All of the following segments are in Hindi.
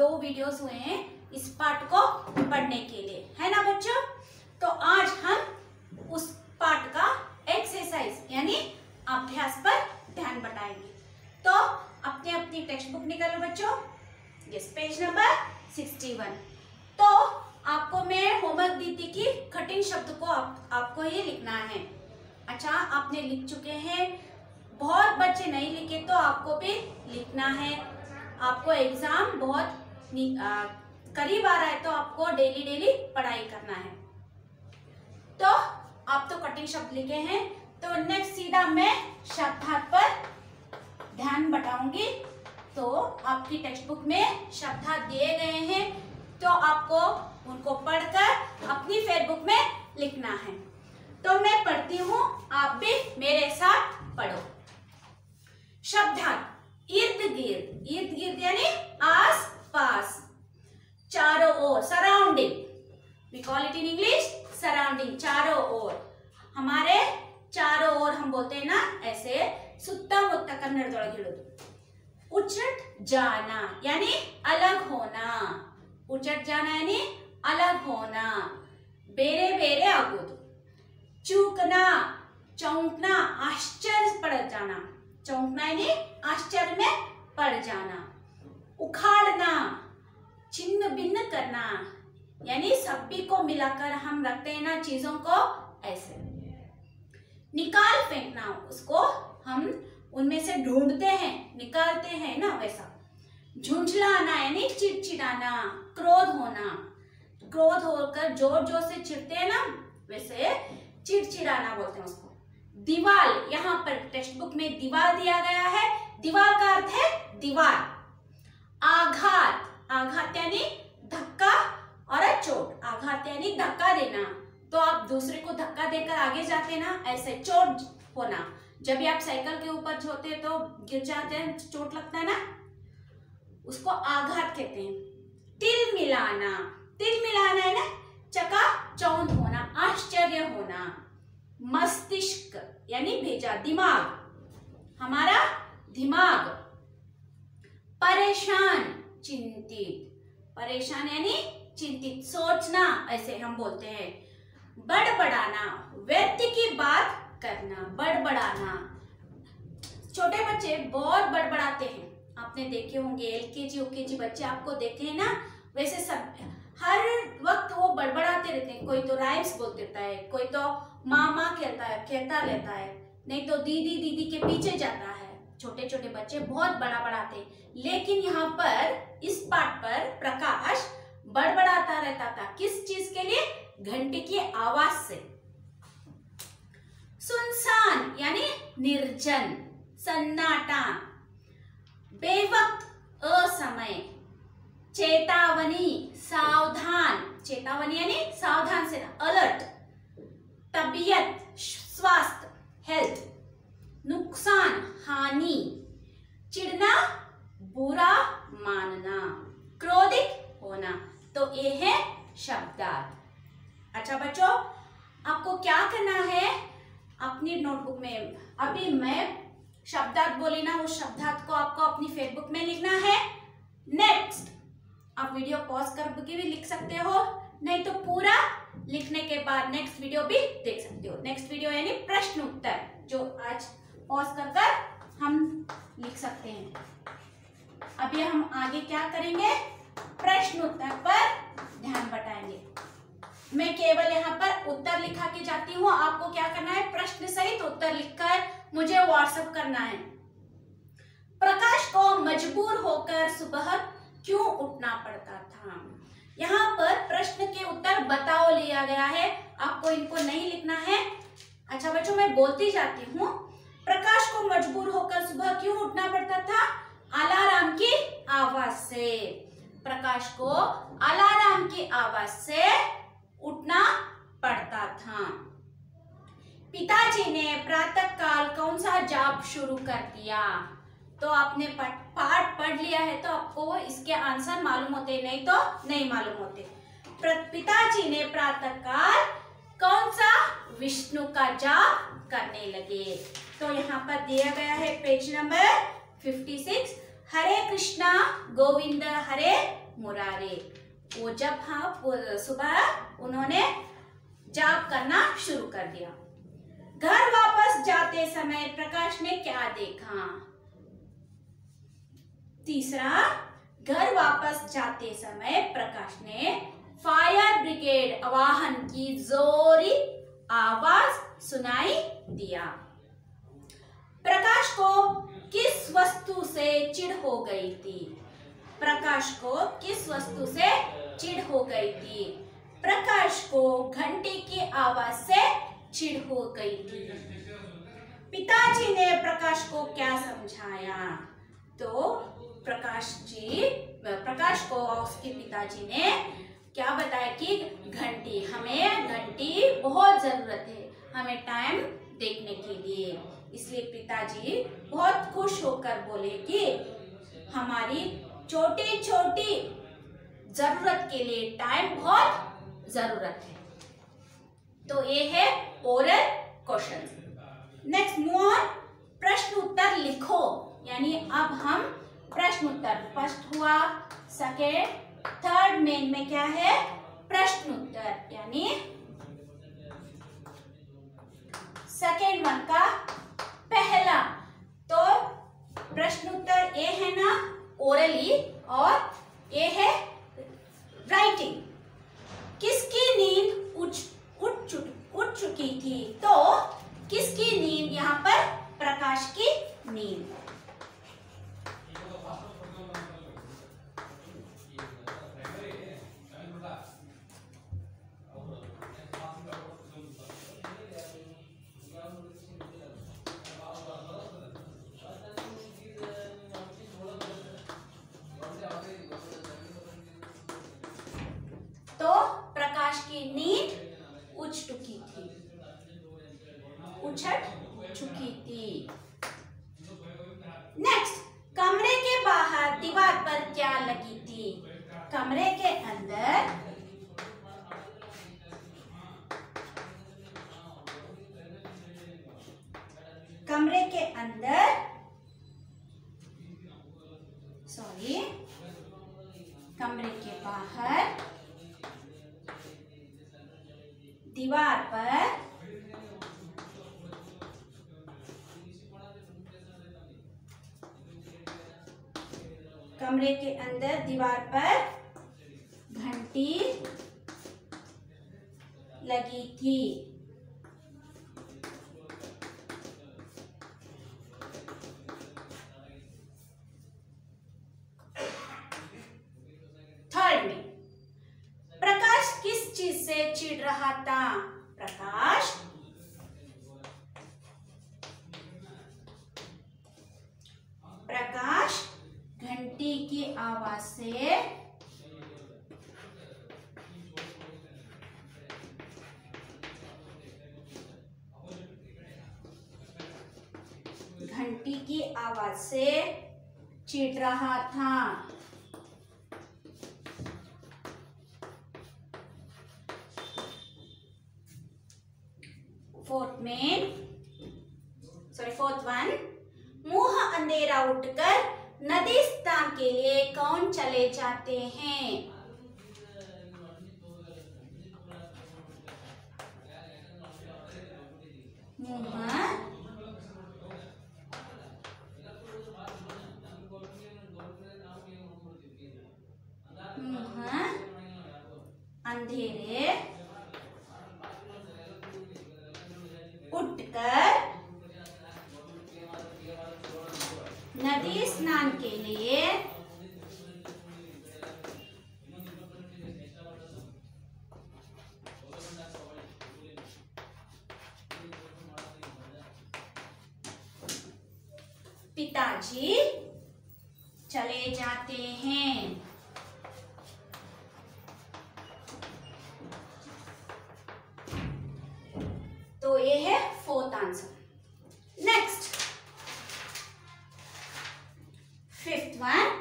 2 वीडियोस हुए हैं इस पार्ट को पढ़ने के लिए, है ना बच्चों। तो आज हम उस पार्ट का एक्सरसाइज यानी अभ्यास पर ध्यान बटाएंगे। तो अपनी अपनी टेक्स्ट बुक निकालो बच्चों। Yes, page number 61। तो आपको मैं होमवर्क दी थी कि कठिन शब्द को आपको ये लिखना है। अच्छा, आपने लिख चुके हैं। बहुत बच्चे नहीं लिखे तो आपको भी लिखना है। आपको एग्जाम बहुत करीब आ रहा है तो आपको डेली पढ़ाई करना है। तो आप तो कठिन शब्द लिखे हैं, तो नेक्स्ट सीधा मैं शब्दार्थ पर ध्यान बटाऊंगी। तो आपकी टेक्स्ट बुक में शब्दार्थ दिए गए हैं, तो आपको उनको पढ़कर अपनी फेसबुक में लिखना है। तो मैं पढ़ती हूँ, आप भी मेरे साथ पढ़ो। शब्दार्थ इर्द गिर्द, इर्द गिर्द यानी आस पास, चारों ओर, surrounding, we call it in English surrounding, चारों ओर। हमारे चारों ओर हम बोलते हैं ना ऐसे, सुत्तमुत्त कन्नड़दೊಳಗಿಡುವುದು। उचट जाना यानी अलग होना, उचट जाना यानी अलग होना, ಬೇರೆ ಬೇರೆ ಆಗೋದು। चूकना, चौंकना, आश्चर्य पड़ जाना, चौंकना यानी आश्चर्य में पड़ जाना। उखाड़ना, छिन्न भिन्न करना, यानी सभी को मिलाकर हम रखते हैं ना चीजों को ऐसे। निकाल फेंकना, उसको हम उनमें से ढूंढते हैं, निकालते हैं ना वैसा। झुंझलाना यानी चिड़चिड़ाना, क्रोध होना, क्रोध होकर जोर जोर से चिढ़ते हैं ना वैसे चिड़चिड़ाना बोलते हैं उसको। दीवार, यहाँ पर टेक्स्ट बुक में दीवार दिया गया है। दीवार का अर्थ है दीवार। आघात, आघात यानी धक्का और चोट, आघात यानी धक्का देना। तो आप दूसरे को धक्का देकर आगे जाते ना ऐसे, चोट होना। जब भी आप साइकिल के ऊपर होते तो गिर जाते हैं, चोट लगता है ना, उसको आघात कहते हैं। तिल मिलाना, तिल मिलाना है ना चका चौंध होना, आश्चर्य होना। मस्तिष्क यानी भेजा, दिमाग, हमारा दिमाग। परेशान, चिंतित, परेशान यानी चिंतित, सोचना ऐसे हम बोलते हैं। बड़बड़ाना, व्यक्ति की बात करना, बड़बड़ाना। छोटे बच्चे बहुत बड़बड़ाते हैं, आपने देखे होंगे। LKG UKG बच्चे आपको देखे हैं ना, वैसे सब हर वक्त वो बड़बड़ाते रहते हैं। कोई तो राइम्स बोल देता है, कोई तो मामा कहता रहता है, नहीं तो दीदी दीदी के पीछे जाता है। छोटे छोटे बच्चे बहुत बड़बड़ाते हैं। लेकिन यहाँ पर इस पाठ पर प्रकाश बड़बड़ाता रहता था, किस चीज के लिए? घंटे की आवाज से। सुनसान यानी निर्जन, सन्नाटा। बेवक्त, असमय। चेतावनी, सावधान, चेतावनी यानी सावधान से, अलर्ट। तबीयत, स्वास्थ्य, हेल्थ। नुकसान, हानि। चिढ़ना, बुरा मानना, क्रोधित होना। तो ये है शब्दार्थ। अच्छा बच्चों, आपको क्या करना है अपनी नोटबुक में, अभी मैं शब्दार्थ बोली ना, उस शब्दार्थ को आपको अपनी फेसबुक में लिखना है। नेक्स्ट, आप वीडियो पॉज करके भी लिख सकते हो, नहीं तो पूरा लिखने के बाद नेक्स्ट वीडियो भी देख सकते हो। नेक्स्ट वीडियो यानी प्रश्न उत्तर, जो आज पॉज कर हम लिख सकते हैं। अभी हम आगे क्या करेंगे, प्रश्न उत्तर पर ध्यान बटाएंगे। मैं केवल यहाँ पर उत्तर लिखा के जाती हूँ, आपको क्या करना है, प्रश्न सहित उत्तर लिखकर मुझे व्हाट्सएप करना है। प्रकाश को मजबूर होकर सुबह क्यों उठना पड़ता था? यहाँ पर प्रश्न के उत्तर बताओ लिया गया है, आपको इनको नहीं लिखना है। अच्छा बच्चों, मैं बोलती जाती हूँ। प्रकाश को मजबूर होकर सुबह क्यों उठना पड़ता था? अलार्म की आवाज से। प्रकाश को अलार्म की आवाज से उठना पड़ता था। पिताजी ने प्रातःकाल कौन सा जॉब शुरू कर दिया? तो आपने पाठ पढ़ लिया है तो आपको इसके आंसर मालूम होते, नहीं तो नहीं मालूम होते। पिताजी ने प्रातःकाल कौन सा विष्णु का जाप करने लगे? तो यहाँ पर दिया गया है पेज नंबर 56। हरे कृष्णा गोविंद हरे मुरारे। वो जब सुबह उन्होंने जॉब करना शुरू कर दिया। घर वापस जाते समय प्रकाश ने क्या देखा? तीसरा, घर वापस जाते समय प्रकाश ने फायर ब्रिगेड वाहन की जोरी आवाज सुनाई दिया। प्रकाश को किस वस्तु से चिढ़ हो गई थी? प्रकाश को किस वस्तु से चिढ़ हो गई थी? प्रकाश को घंटी की आवाज से चिढ़ हो गई थी। पिताजी ने प्रकाश को क्या समझाया? तो प्रकाश को उसके पिताजी ने क्या बताया कि हमें घंटी बहुत जरूरत है, हमें टाइम देखने के लिए। इसलिए पिताजी बहुत खुश होकर बोले कि हमारी छोटी छोटी जरूरत के लिए टाइम बहुत जरूरत है। तो ये है oral question. Next move on, प्रश्न उत्तर लिखो। यानी अब हम प्रश्न उत्तर, फर्स्ट हुआ, सेकेंड, थर्ड मेन में क्या है? प्रश्न उत्तर। यानी सेकेंड वन का पहला। तो प्रश्न उत्तर ये है ना ओरली, और ये है राइटिंग। किसकी नींद उठ चुकी थी? तो किसकी नींद? यहाँ पर प्रकाश की नींद। तो प्रकाश की नींद उठ चुकी थी। नेक्स्ट, कमरे के बाहर दीवार पर क्या लगी थी? कमरे के अंदर कमरे के बाहर दीवार पर कमरे के अंदर दीवार पर घंटी लगी थी। थर्ड में, प्रकाश किस चीज से चिढ़ रहा था? प्रकाश घंटी की आवाज से चिढ़ रहा था। फोर्थ वन, मुंह अंधेरा उठकर नदी स्नान के लिए कौन चले जाते हैं? मुंह अंधेरे उठकर नदी स्नान के लिए पिताजी चले जाते हैं। तो ये है fourth answer. Next, fifth one,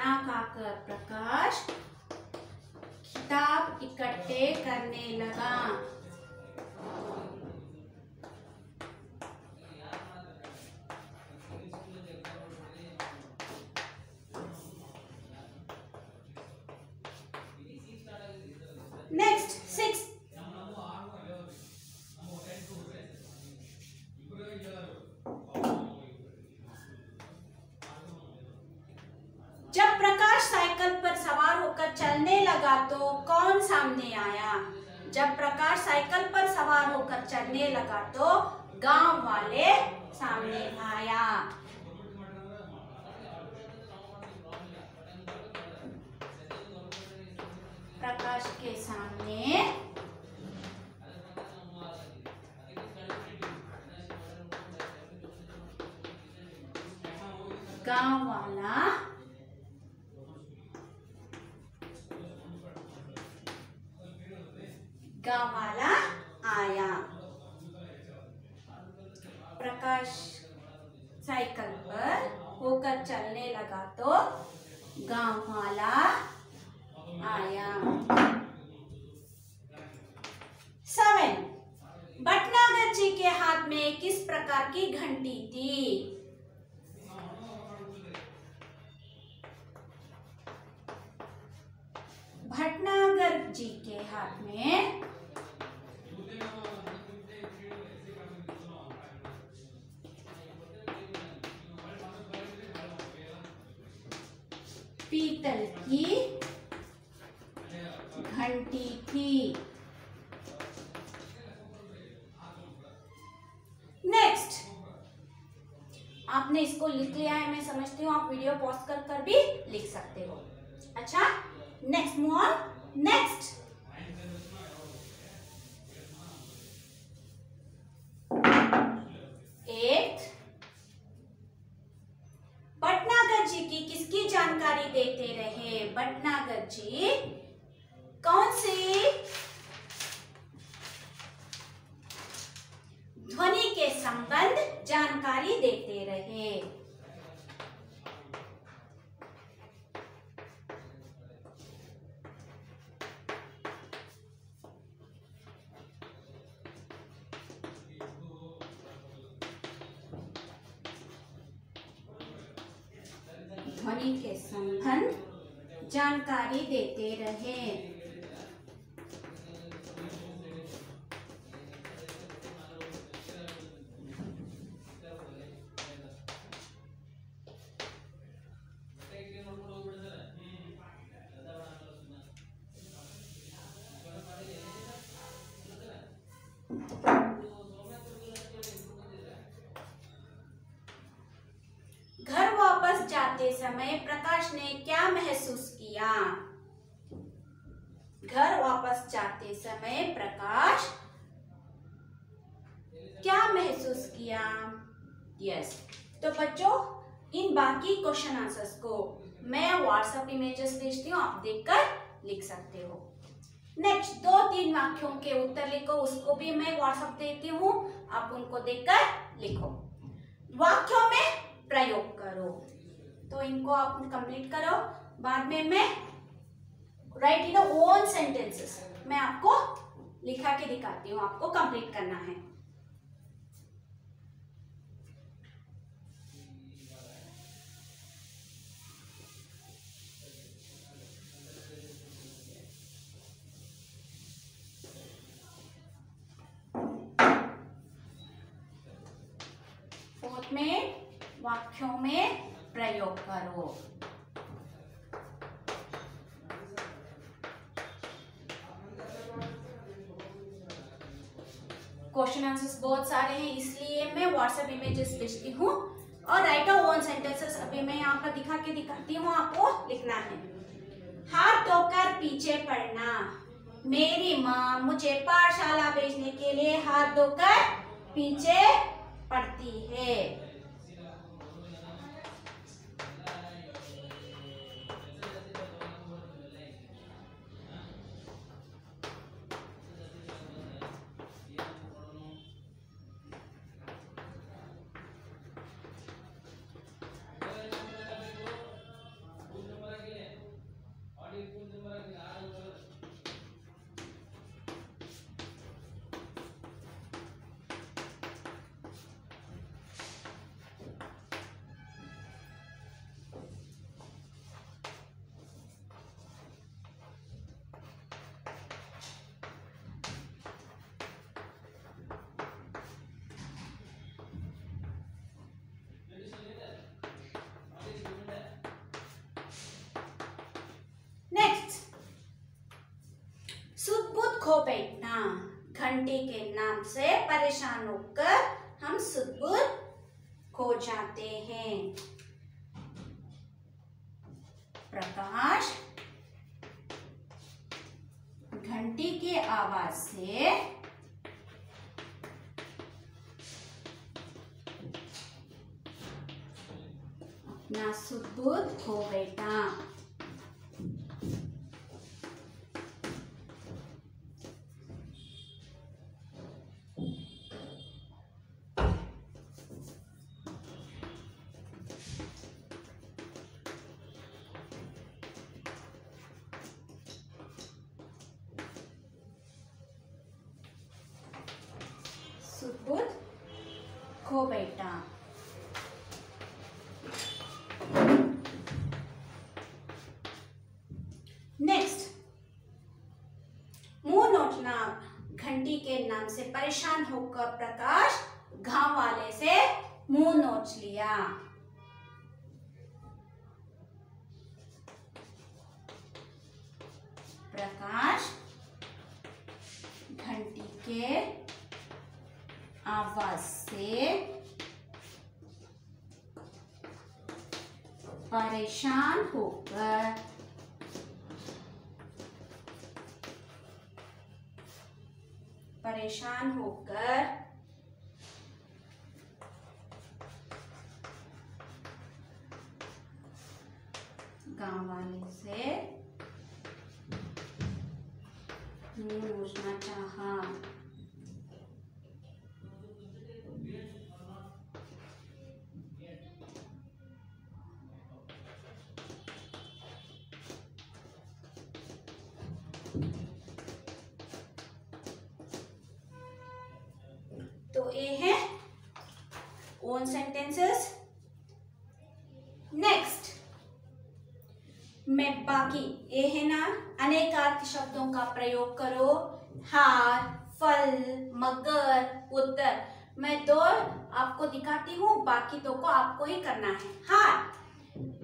खाना खाकर प्रकाश किताब इकट्ठे करने लगा। नेक्स्ट 6, जब प्रकाश साइकिल पर सवार होकर चलने लगा तो कौन सामने आया? जब प्रकाश साइकिल पर सवार होकर चलने लगा तो गांव वाले सामने आया। प्रकाश के सामने गांव वाला आया। प्रकाश साइकिल पर होकर चलने लगा तो गांव वाला आया। 7, भटनागर जी के हाथ में किस प्रकार की घंटी थी? भटनागर जी के हाथ में पीतल की घंटी थी। नेक्स्ट, आपने इसको लिख लिया है मैं समझती हूँ, आप वीडियो पॉज कर कर भी लिख सकते हो। अच्छा, next move on. Next, Bhatnagar ji की किसकी जानकारी देते रहे? भटनागर जी कौन सी ध्वनि के संबंध जानकारी देते रहे? ध्वनि के संबंध जानकारी देते रहे। घर वापस जाते समय प्रकाश ने क्या महसूस किया? घर वापस जाते समय प्रकाश क्या महसूस किया? यस, तो बच्चों इन बाकी क्वेश्चन आंसर्स को मैं व्हाट्सएप इमेजेस भेजती हूँ, आप देखकर लिख सकते हो। नेक्स्ट 2-3 वाक्यों के उत्तर लिखो, उसको भी मैं व्हाट्सएप देती हूँ, आप उनको देखकर लिखो। वाक्यों में प्रयोग करो, तो इनको आप कंप्लीट करो। बाद में मैं राइट इन ओन सेंटेंसेस मैं आपको लिखा के दिखाती हूँ, आपको कंप्लीट करना है। फोर्थ में वाक्यों में प्रयोग करो। क्वेश्चन आंसर्स बहुत सारे हैं, इसलिए मैं व्हाट्सएप इमेजेस भेजती हूँ और राइट ऑफ वन सेंटेंसेस अभी मैं यहाँ पर दिखा के दिखाती हूँ, आपको लिखना है। हाथ धोकर पीछे पड़ना। मेरी माँ मुझे पाठशाला भेजने के लिए हाथ धोकर पीछे पड़ती है। खो बैठना, घंटी के नाम से परेशान होकर हम सुध-बुध खो जाते हैं। प्रकाश घंटी के आवाज से अपना सुध-बुध खो बैठा। सुध-बुध खो बैठा। नेक्स्ट, मुंह नोचना, घंटी के नाम से परेशान होकर प्रकाश गांव वाले से मुंह नोच लिया। प्रकाश घंटी के आवाज से परेशान होकर गांव वाले से मुंह नोचना चाहा। तो ये है ओन सेंटेंसेस। नेक्स्ट, मैं बाकी, ये है ना, अनेकार्थ शब्दों का प्रयोग करो। हार, फल, मगर, उत्तर। मैं दो आपको दिखाती हूँ, बाकी दो को आपको ही करना है। हार,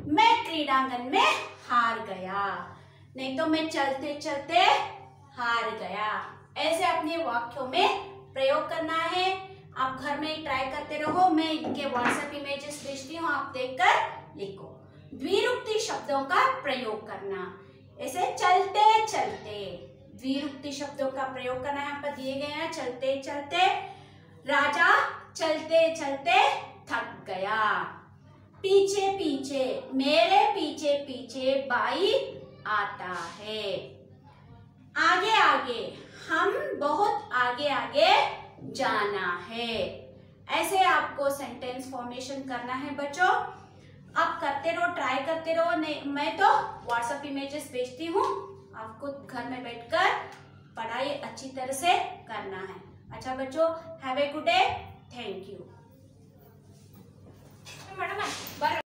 मैं क्रीडांगन में हार गया। नहीं तो मैं चलते चलते हार गया। ऐसे अपने वाक्यों में प्रयोग करना है। आप घर में ट्राई करते रहो। मैं इनके व्हाट्सएप इमेजेस भेजती हूँ, आप देखकर लिखो। द्विरुक्ति शब्दों का प्रयोग करना, ऐसे चलते चलते द्विरुक्ति शब्दों का प्रयोग करना है। यहाँ पर दिए गए हैं, चलते चलते। राजा चलते चलते थक गया। पीछे पीछे, मेरे पीछे पीछे बाई आता है। आगे आगे, हम बहुत आगे आगे जाना है। ऐसे आपको सेंटेंस फॉर्मेशन करना है बच्चों। आप करते रहो, ट्राई करते रहो। नहीं, मैं तो व्हाट्सएप इमेजेस भेजती हूँ, आपको घर में बैठकर पढ़ाई अच्छी तरह से करना है। अच्छा बच्चों, have a good day. Thank you.